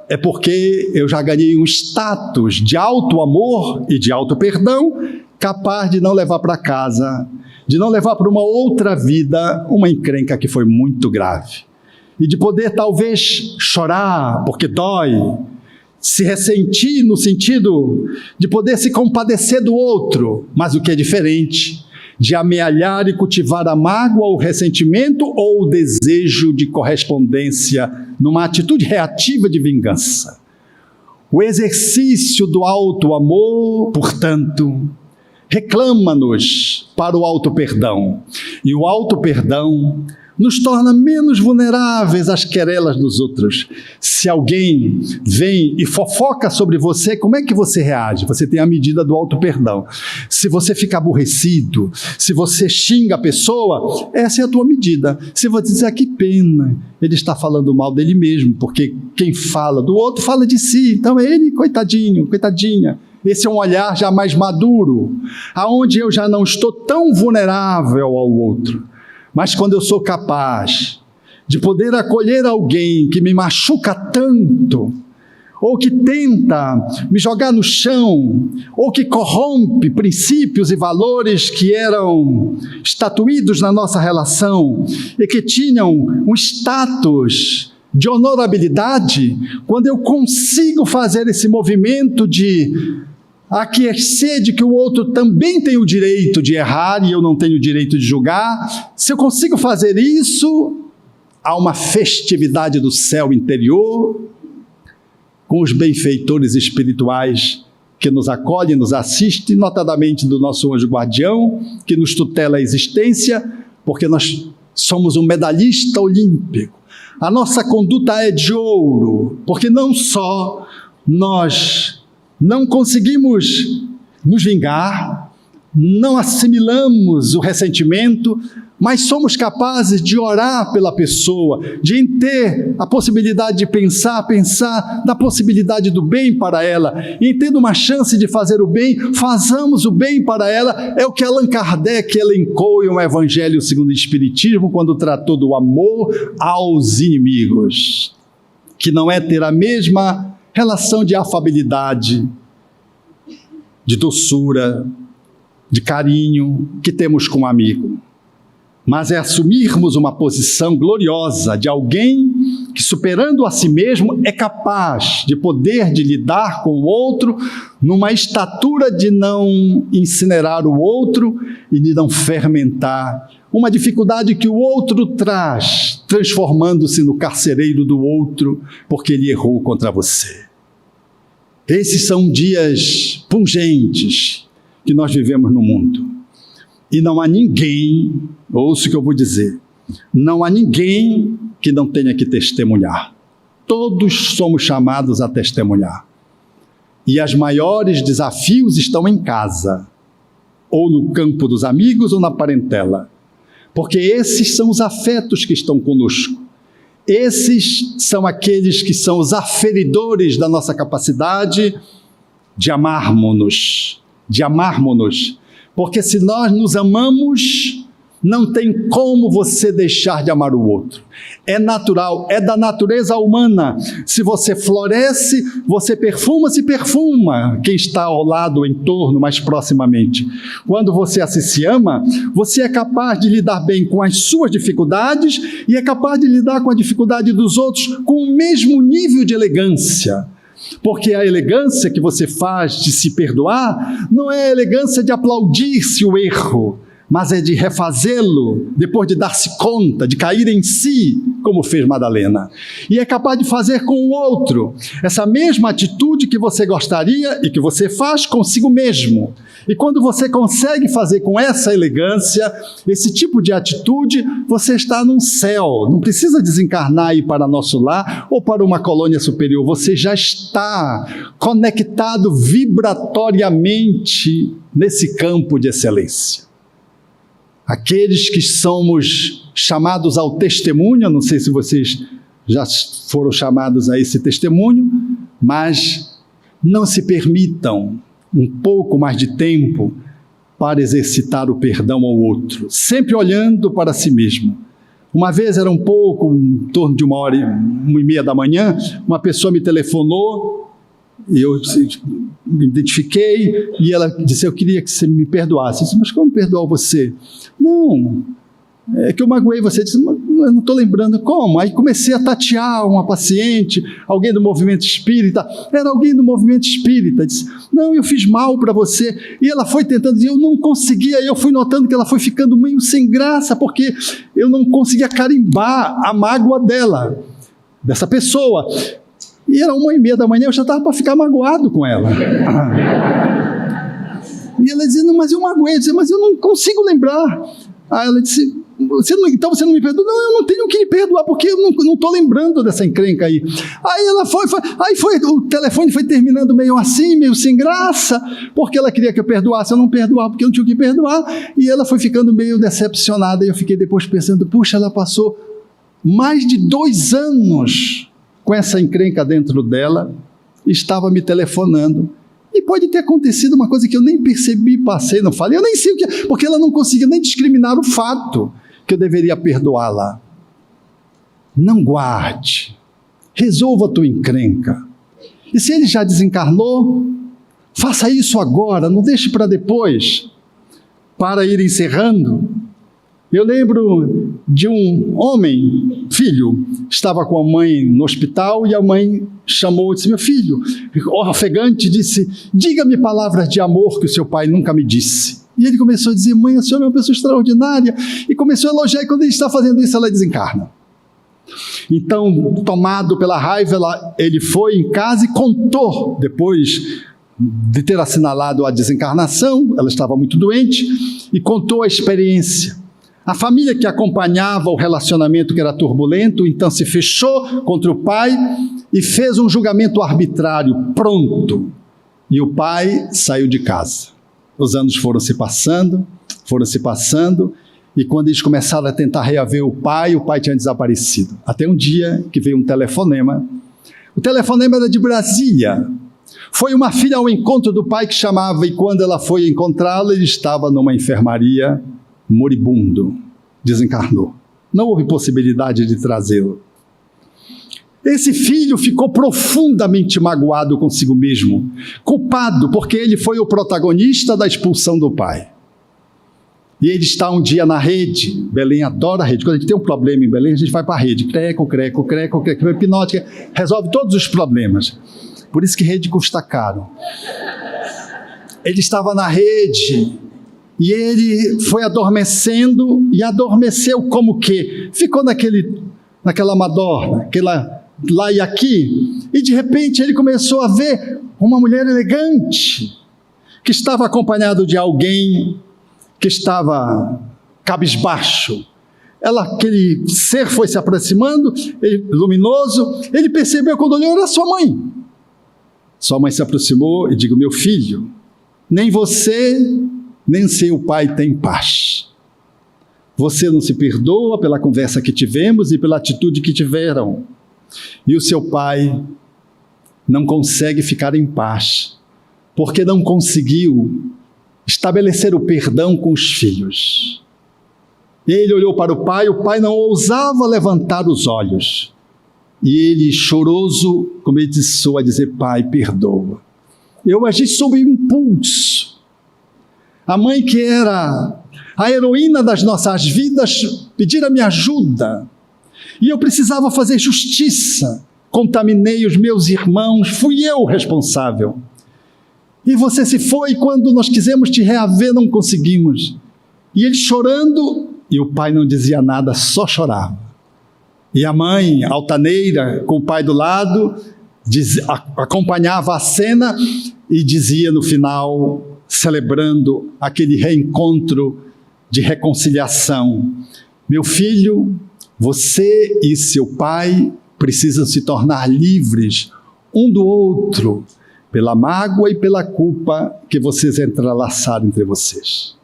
é porque eu já ganhei um status de alto amor e de alto perdão, capaz de não levar para casa, de não levar para uma outra vida uma encrenca que foi muito grave. E de poder talvez chorar, porque dói, se ressentir no sentido de poder se compadecer do outro, mas o que é diferente de amealhar e cultivar a mágoa, o ressentimento ou o desejo de correspondência numa atitude reativa de vingança. O exercício do auto-amor, portanto, reclama-nos para o auto-perdão. E o auto-perdão nos torna menos vulneráveis às querelas dos outros. Se alguém vem e fofoca sobre você, como é que você reage? Você tem a medida do auto-perdão. Se você fica aborrecido, se você xinga a pessoa, essa é a tua medida. Se você dizer, que pena, ele está falando mal dele mesmo, porque quem fala do outro fala de si. Então é ele, coitadinho, coitadinha. Esse é um olhar já mais maduro, aonde eu já não estou tão vulnerável ao outro. Mas quando eu sou capaz de poder acolher alguém que me machuca tanto, ou que tenta me jogar no chão, ou que corrompe princípios e valores que eram estatuídos na nossa relação e que tinham um status de honorabilidade, quando eu consigo fazer esse movimento de aquecer de que o outro também tem o direito de errar e eu não tenho o direito de julgar, se eu consigo fazer isso, há uma festividade do céu interior, com os benfeitores espirituais que nos acolhem, nos assistem, notadamente do nosso anjo guardião, que nos tutela a existência, porque nós somos um medalhista olímpico. A nossa conduta é de ouro, porque não só nós não conseguimos nos vingar, não assimilamos o ressentimento, mas somos capazes de orar pela pessoa, de ter a possibilidade de pensar na possibilidade do bem para ela, e tendo uma chance de fazer o bem, façamos o bem para ela. É o que Allan Kardec elencou em um Evangelho segundo o Espiritismo, quando tratou do amor aos inimigos, que não é ter a mesma relação de afabilidade, de doçura, de carinho que temos com um amigo, mas é assumirmos uma posição gloriosa de alguém que, superando a si mesmo, é capaz de poder de lidar com o outro numa estatura de não incinerar o outro e de não fermentar uma dificuldade que o outro traz, transformando-se no carcereiro do outro porque ele errou contra você. Esses são dias pungentes que nós vivemos no mundo. E não há ninguém, ouça o que eu vou dizer, não há ninguém que não tenha que testemunhar. Todos somos chamados a testemunhar. E os maiores desafios estão em casa, ou no campo dos amigos ou na parentela. Porque esses são os afetos que estão conosco. Esses são aqueles que são os aferidores da nossa capacidade de amarmos-nos, porque se nós nos amamos, não tem como você deixar de amar o outro. É natural, é da natureza humana. Se você floresce, você se perfuma quem está ao lado, em torno, mais proximamente. Quando você se ama, você é capaz de lidar bem com as suas dificuldades e é capaz de lidar com a dificuldade dos outros com o mesmo nível de elegância. Porque a elegância que você faz de se perdoar não é a elegância de aplaudir-se o erro, mas é de refazê-lo depois de dar-se conta, de cair em si, como fez Madalena. E é capaz de fazer com o outro essa mesma atitude que você gostaria e que você faz consigo mesmo. E quando você consegue fazer com essa elegância, esse tipo de atitude, você está num céu. Não precisa desencarnar e ir para nosso lar ou para uma colônia superior. Você já está conectado vibratoriamente nesse campo de excelência. Aqueles que somos chamados ao testemunho, não sei se vocês já foram chamados a esse testemunho, mas não se permitam um pouco mais de tempo para exercitar o perdão ao outro, sempre olhando para si mesmo. Uma vez era em torno de 1h30 da manhã, uma pessoa me telefonou, e eu me identifiquei, e ela disse, eu queria que você me perdoasse. Eu disse, mas como perdoar você? Não, é que eu magoei você. Eu disse, eu não estou lembrando como. Aí comecei a tatear uma paciente, alguém do movimento espírita. Era alguém do movimento espírita. Disse, não, eu fiz mal para você. E ela foi tentando dizer, eu não conseguia. Aí eu fui notando que ela foi ficando meio sem graça, porque eu não conseguia carimbar a mágoa dela, dessa pessoa. E era 1h30 da manhã, eu já estava para ficar magoado com ela. E ela dizia, não, mas eu magoei. Eu dizia, mas eu não consigo lembrar. Aí ela disse, então você não me perdoa? Não, eu não tenho que lhe perdoar, porque eu não estou lembrando dessa encrenca aí. Aí ela foi, o telefone foi terminando meio assim, meio sem graça, porque ela queria que eu perdoasse, eu não perdoava, porque eu não tinha que perdoar, e ela foi ficando meio decepcionada, e eu fiquei depois pensando, puxa, ela passou mais de 2 anos com essa encrenca dentro dela, estava me telefonando, e pode ter acontecido uma coisa que eu nem percebi, passei, não falei, eu nem sei o que é, porque ela não conseguia nem discriminar o fato que eu deveria perdoá-la. Não guarde, resolva a tua encrenca. E se ele já desencarnou, faça isso agora, não deixe para depois. Para ir encerrando, eu lembro de um homem, filho, estava com a mãe no hospital e a mãe chamou e disse, meu filho, ofegante, disse, diga-me palavras de amor que o seu pai nunca me disse. E ele começou a dizer, mãe, a senhora é uma pessoa extraordinária, e começou a elogiar, e quando ele está fazendo isso, ela desencarna. Então, tomado pela raiva, ele foi em casa e contou, depois de ter assinalado a desencarnação, ela estava muito doente, e contou a experiência. A família que acompanhava o relacionamento que era turbulento, então se fechou contra o pai e fez um julgamento arbitrário, pronto. E o pai saiu de casa. Os anos foram se passando, e quando eles começaram a tentar reaver o pai tinha desaparecido. Até um dia que veio um telefonema. O telefonema era de Brasília. Foi uma filha ao encontro do pai que chamava, e quando ela foi encontrá-lo, ele estava numa enfermaria, moribundo, desencarnou. Não houve possibilidade de trazê-lo. Esse filho ficou profundamente magoado consigo mesmo, culpado, porque ele foi o protagonista da expulsão do pai. E ele está um dia na rede. Belém adora a rede. Quando a gente tem um problema em Belém, a gente vai para a rede. Creco, hipnótica, resolve todos os problemas. Por isso que rede custa caro. Ele estava na rede, e ele foi adormecendo, e adormeceu como que? Ficou naquela madorna, aquela lá e aqui, e de repente ele começou a ver uma mulher elegante, que estava acompanhado de alguém que estava cabisbaixo. Aquele ser foi se aproximando, luminoso, ele percebeu quando olhou, era sua mãe. Sua mãe se aproximou e disse, meu filho, nem você, nem seu pai tem paz. Você não se perdoa pela conversa que tivemos e pela atitude que tiveram. E o seu pai não consegue ficar em paz, porque não conseguiu estabelecer o perdão com os filhos. Ele olhou para o pai não ousava levantar os olhos. E ele, choroso, começou a dizer, pai, perdoa. Eu agi sob impulso. A mãe que era a heroína das nossas vidas, pedira minha ajuda. E eu precisava fazer justiça. Contaminei os meus irmãos, fui eu o responsável. E você se foi, quando nós quisemos te reaver, não conseguimos. E ele chorando, e o pai não dizia nada, só chorava. E a mãe, altaneira, com o pai do lado, acompanhava a cena e dizia no final, celebrando aquele reencontro de reconciliação, meu filho, você e seu pai precisam se tornar livres um do outro, pela mágoa e pela culpa que vocês entrelaçaram entre vocês.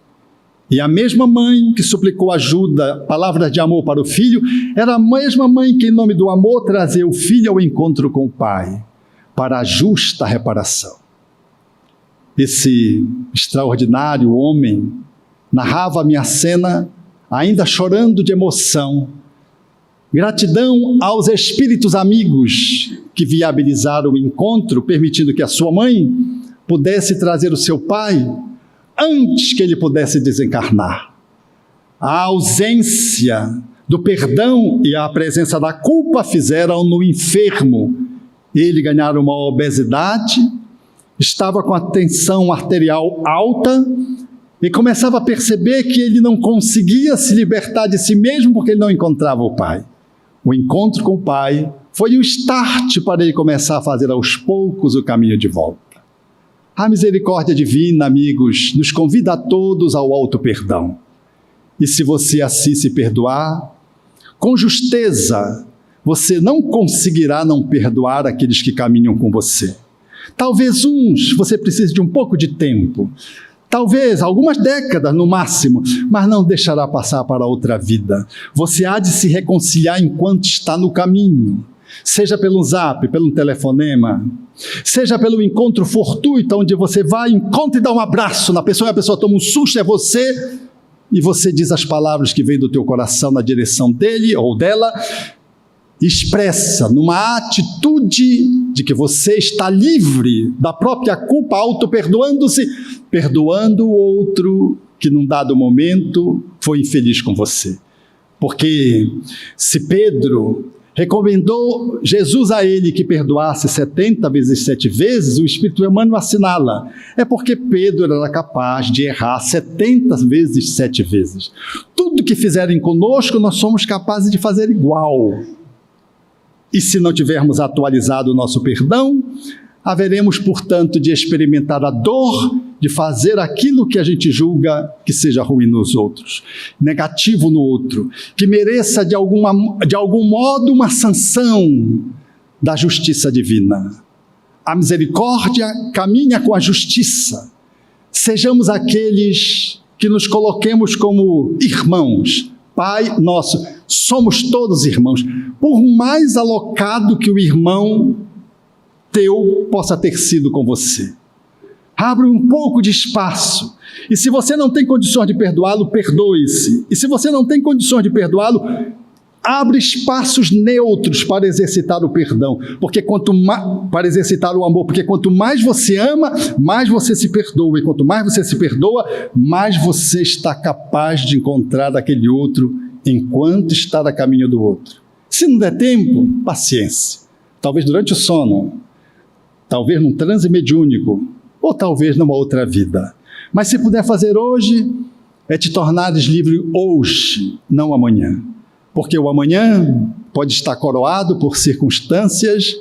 E a mesma mãe que suplicou ajuda, palavras de amor para o filho, era a mesma mãe que, em nome do amor, trazia o filho ao encontro com o pai, para a justa reparação. Esse extraordinário homem narrava-me a cena, ainda chorando de emoção. Gratidão aos espíritos amigos que viabilizaram o encontro, permitindo que a sua mãe pudesse trazer o seu pai antes que ele pudesse desencarnar. A ausência do perdão e a presença da culpa fizeram-no enfermo. Ele ganhara uma obesidade, estava com a tensão arterial alta e começava a perceber que ele não conseguia se libertar de si mesmo porque ele não encontrava o Pai. O encontro com o Pai foi o start para ele começar a fazer aos poucos o caminho de volta. A misericórdia divina, amigos, nos convida a todos ao auto-perdão. E se você assim se perdoar, com justeza, você não conseguirá não perdoar aqueles que caminham com você. Talvez você precise de um pouco de tempo, talvez algumas décadas no máximo, mas não deixará passar para outra vida. Você há de se reconciliar enquanto está no caminho, seja pelo zap, pelo telefonema, seja pelo encontro fortuito, onde você vai, encontra e dá um abraço na pessoa, e a pessoa toma um susto, é você, e você diz as palavras que vêm do teu coração na direção dele ou dela, expressa numa atitude de que você está livre da própria culpa, auto-perdoando-se, perdoando o outro que num dado momento foi infeliz com você. Porque se Pedro recomendou Jesus a ele que perdoasse 70 vezes 7 vezes, o Espírito Emmanuel assinala, é porque Pedro era capaz de errar 70 vezes 7 vezes. Tudo que fizerem conosco, nós somos capazes de fazer igual. E se não tivermos atualizado o nosso perdão, haveremos, portanto, de experimentar a dor de fazer aquilo que a gente julga que seja ruim nos outros, negativo no outro, que mereça de algum modo uma sanção da justiça divina. A misericórdia caminha com a justiça. Sejamos aqueles que nos coloquemos como irmãos. Pai nosso, somos todos irmãos. Por mais alocado que o irmão teu possa ter sido com você, abre um pouco de espaço. E se você não tem condições de perdoá-lo, perdoe-se. E se você não tem condições de perdoá-lo, abre espaços neutros para exercitar o perdão, para exercitar o amor, porque quanto mais você ama, mais você se perdoa, e quanto mais você se perdoa, mais você está capaz de encontrar aquele outro enquanto está a caminho do outro. Se não der tempo, paciência. Talvez durante o sono, talvez num transe mediúnico, ou talvez numa outra vida. Mas se puder fazer hoje, é te tornares livre hoje, não amanhã. Porque o amanhã pode estar coroado por circunstâncias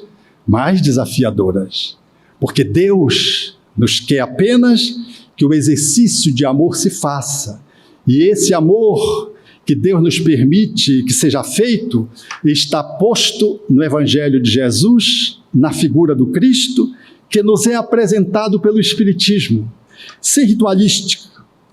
mais desafiadoras. Porque Deus nos quer apenas que o exercício de amor se faça. E esse amor que Deus nos permite que seja feito, está posto no Evangelho de Jesus, na figura do Cristo, que nos é apresentado pelo Espiritismo, sem ritualística,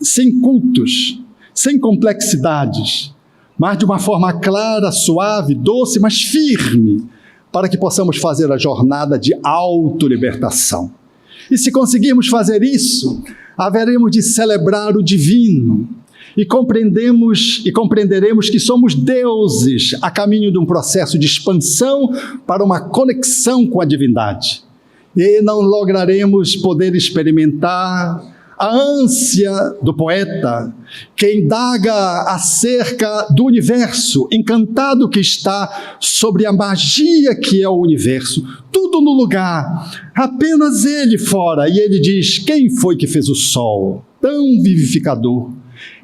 sem cultos, sem complexidades, mas de uma forma clara, suave, doce, mas firme, para que possamos fazer a jornada de autolibertação. E se conseguirmos fazer isso, haveremos de celebrar o divino, e compreenderemos que somos deuses a caminho de um processo de expansão para uma conexão com a divindade. E não lograremos poder experimentar a ânsia do poeta, que indaga acerca do universo, encantado que está sobre a magia que é o universo, tudo no lugar, apenas ele fora, e ele diz: quem foi que fez o sol, tão vivificador?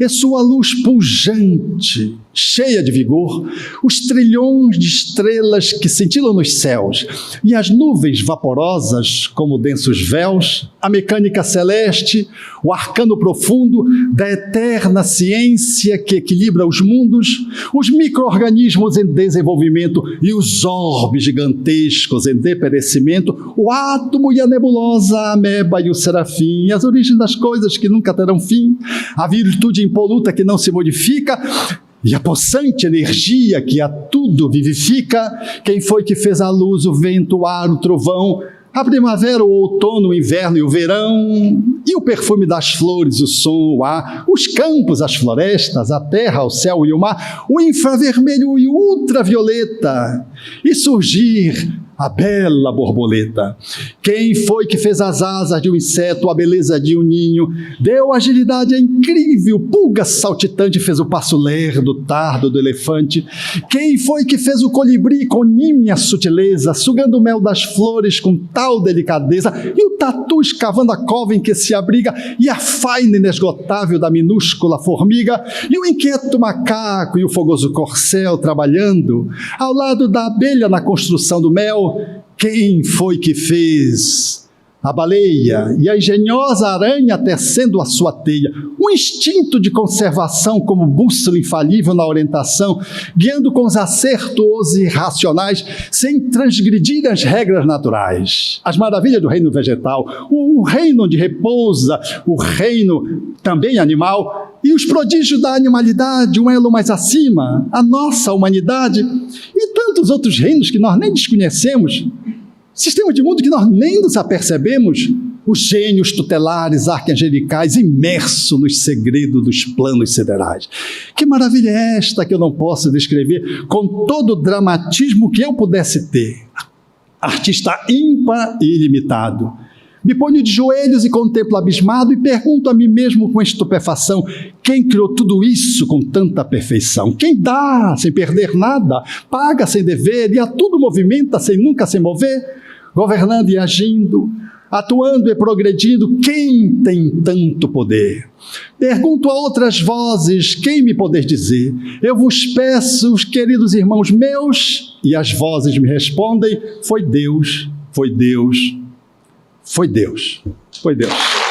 É sua luz pujante, cheia de vigor, os trilhões de estrelas que cintilam nos céus, e as nuvens vaporosas como densos véus, a mecânica celeste, o arcano profundo da eterna ciência que equilibra os mundos, os micro-organismos em desenvolvimento e os orbes gigantescos em deperecimento, o átomo e a nebulosa, a ameba e o serafim, as origens das coisas que nunca terão fim, a virtude impoluta que não se modifica, e a possante energia que a tudo vivifica. Quem foi que fez a luz, o vento, o ar, o trovão, a primavera, o outono, o inverno e o verão, e o perfume das flores, o som, o ar, os campos, as florestas, a terra, o céu e o mar, o infravermelho e o ultravioleta, e surgir a bela borboleta? Quem foi que fez as asas de um inseto, a beleza de um ninho? Deu agilidade incrível, pulga saltitante fez o passo lerdo, tardo do elefante. Quem foi que fez o colibri com nímia sutileza, sugando o mel das flores com tal delicadeza? E o tatu escavando a cova em que se abriga? E a faina inesgotável da minúscula formiga? E o inquieto macaco e o fogoso corcel trabalhando ao lado da abelha na construção do mel? Quem foi que fez a baleia e a engenhosa aranha tecendo a sua teia? Um instinto de conservação como bússola infalível na orientação, guiando com os acertos irracionais, sem transgredir as regras naturais. As maravilhas do reino vegetal, o reino onde repousa o reino também animal, e os prodígios da animalidade, um elo mais acima, a nossa humanidade, e tantos outros reinos que nós nem desconhecemos, sistemas de mundo que nós nem nos apercebemos, os gênios tutelares, arcangelicais, imersos nos segredos dos planos siderais. Que maravilha é esta que eu não posso descrever com todo o dramatismo que eu pudesse ter? Artista ímpar e ilimitado. Me ponho de joelhos e contemplo abismado e pergunto a mim mesmo com estupefação: quem criou tudo isso com tanta perfeição? Quem dá sem perder nada, paga sem dever e a tudo movimenta sem nunca se mover? Governando e agindo, atuando e progredindo, quem tem tanto poder? Pergunto a outras vozes, quem me poder dizer? Eu vos peço, queridos irmãos meus, e as vozes me respondem: foi Deus, foi Deus, foi Deus, foi Deus.